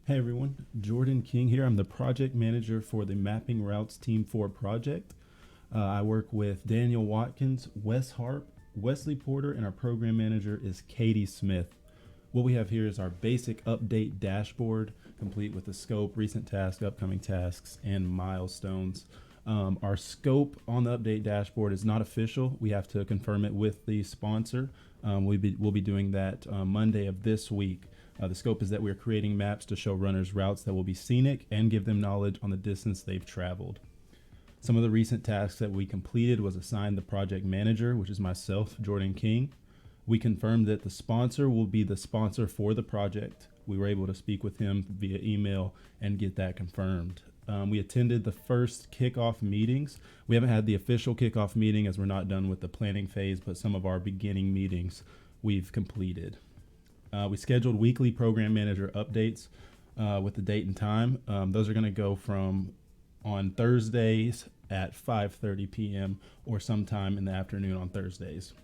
Hey everyone, Jordan King here. I'm the project manager for the Mapping Routes Team 4 project. I work with Daniel Watkins, Wes Harp, Wesley Porter, and our program manager is Katie Smith. What we have here is our basic update dashboard, complete with the scope, recent tasks, upcoming tasks, and milestones. Our scope on the update dashboard is not official. We have to confirm it with the sponsor. We'll be doing that Monday of this week. The scope is that we're creating maps to show runners routes that will be scenic and give them knowledge on the distance they've traveled. Some of the recent tasks that we completed was assign the project manager, which is myself, Jordan King. We confirmed that the sponsor will be the sponsor for the project. We were able to speak with him via email and get that confirmed. We attended the first kickoff meetings. We haven't had the official kickoff meeting as we're not done with the planning phase, but some of our beginning meetings we've completed. We scheduled weekly program manager updates with the date and time. Those are going to go from on Thursdays at 5:30 p.m. or sometime in the afternoon on Thursdays.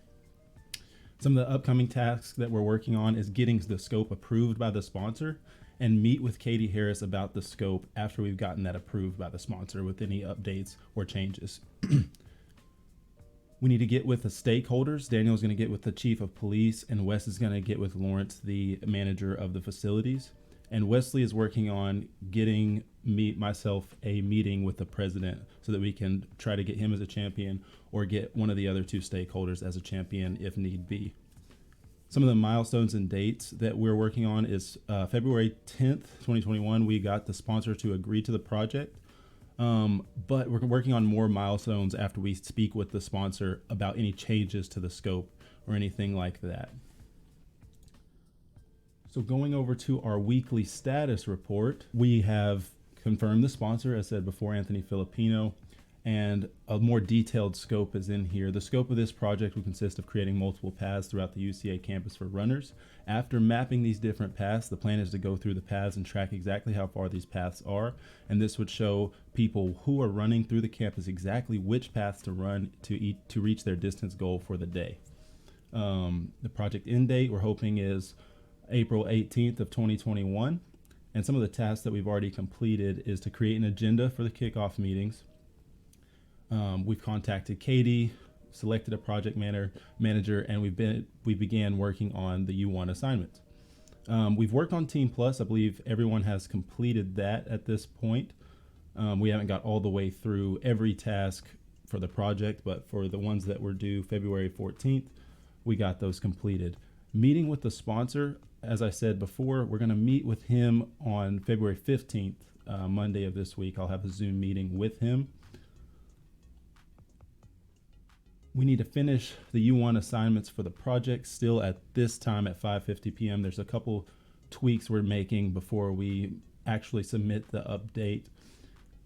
Some of the upcoming tasks that we're working on is getting the scope approved by the sponsor and meet with Katie Harris about the scope after we've gotten that approved by the sponsor with any updates or changes. We need to get with the stakeholders. Daniel's going to get with the chief of police, and Wes is going to get with Lawrence, the manager of the facilities. And Wesley is working on getting myself a meeting with the president so that we can try to get him as a champion or get one of the other two stakeholders as a champion if need be. Some of the milestones and dates that we're working on is February 10th, 2021, we got the sponsor to agree to the project. But we're working on more milestones after we speak with the sponsor about any changes to the scope or anything like that. So going over to our weekly status report, we have confirmed the sponsor, as said before, Anthony Filipino, and a more detailed scope is in here. The scope of this project will consist of creating multiple paths throughout the UCA campus for runners. After mapping these different paths, the plan is to go through the paths and track exactly how far these paths are. And this would show people who are running through the campus exactly which paths to run to reach their distance goal for the day. The project end date we're hoping is April 18th of 2021. And some of the tasks that we've already completed is to create an agenda for the kickoff meetings. We've contacted Katie, selected a project manager, and we began working on the U1 assignments. We've worked on Team Plus. I believe everyone has completed that at this point. We haven't got all the way through every task for the project, but for the ones that were due February 14th, we got those completed. Meeting with the sponsor, as I said before, we're going to meet with him on February 15th, Monday of this week. I'll have a Zoom meeting with him. We need to finish the U1 assignments for the project still at this time at 5:50 p.m. There's a couple tweaks we're making before we actually submit the update.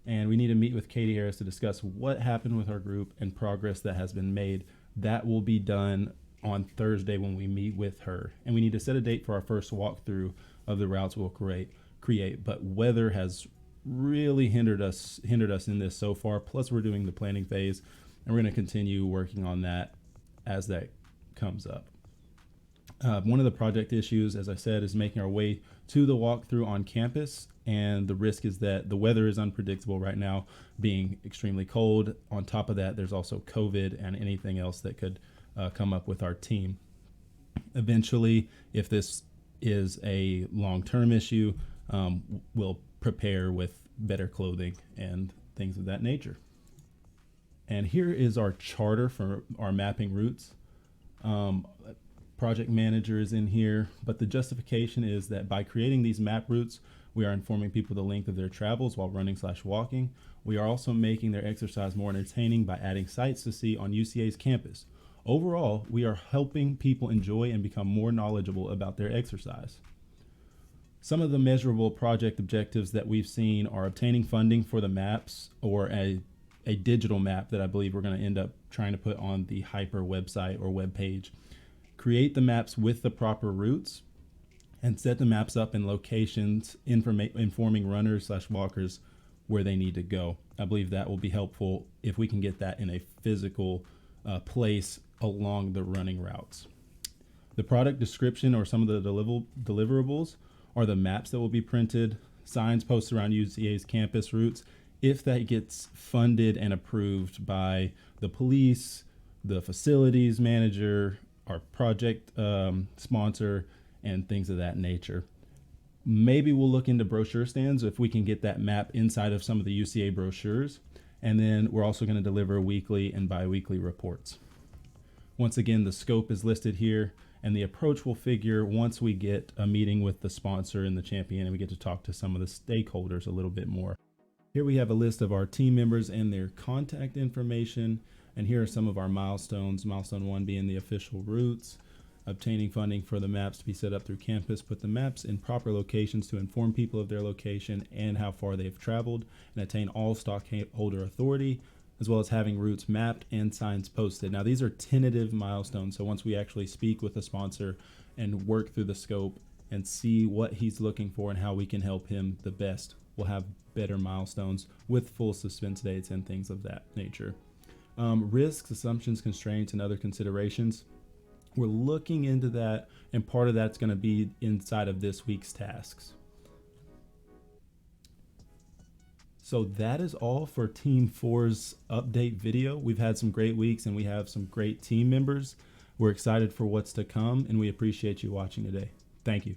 And we need to meet with Katie Harris to discuss what happened with our group and progress that has been made. That will be done on Thursday when we meet with her. And we need to set a date for our first walkthrough of the routes we'll create. But weather has really hindered us in this so far. Plus we're doing the planning phase. And we're going to continue working on that as that comes up. One of the project issues, as I said, is making our way to the walkthrough on campus. And the risk is that the weather is unpredictable right now, being extremely cold. On top of that, there's also COVID and anything else that could come up with our team. Eventually, if this is a long-term issue, we'll prepare with better clothing and things of that nature. And here is our charter for our mapping routes. Project manager is in here, but the justification is that by creating these map routes, we are informing people the length of their travels while running/walking. We are also making their exercise more entertaining by adding sights to see on UCA's campus. Overall, we are helping people enjoy and become more knowledgeable about their exercise. Some of the measurable project objectives that we've seen are obtaining funding for the maps or a digital map that I believe we're going to end up trying to put on the Hyper website or web page. Create the maps with the proper routes and set the maps up in locations informing runners/walkers where they need to go. I believe that will be helpful if we can get that in a physical place along the running routes. The product description or some of the deliverables are the maps that will be printed, signs posted around UCA's campus routes, if that gets funded and approved by the police, the facilities manager, our project sponsor, and things of that nature. Maybe we'll look into brochure stands if we can get that map inside of some of the UCA brochures. And then we're also going to deliver weekly and bi-weekly reports. Once again, the scope is listed here, and the approach will figure once we get a meeting with the sponsor and the champion and we get to talk to some of the stakeholders a little bit more. Here we have a list of our team members and their contact information, and here are some of our milestones. Milestone 1 being the official routes, obtaining funding for the maps to be set up through campus, put the maps in proper locations to inform people of their location and how far they've traveled, and attain all stockholder authority, as well as having routes mapped and signs posted. Now, these are tentative milestones, so once we actually speak with the sponsor and work through the scope and see what he's looking for and how we can help him the best, we'll have better milestones with full suspense dates and things of that nature. Risks, assumptions, constraints, and other considerations. We're looking into that, and part of that's going to be inside of this week's tasks. So that is all for Team 4's update video. We've had some great weeks, and we have some great team members. We're excited for what's to come, and we appreciate you watching today. Thank you.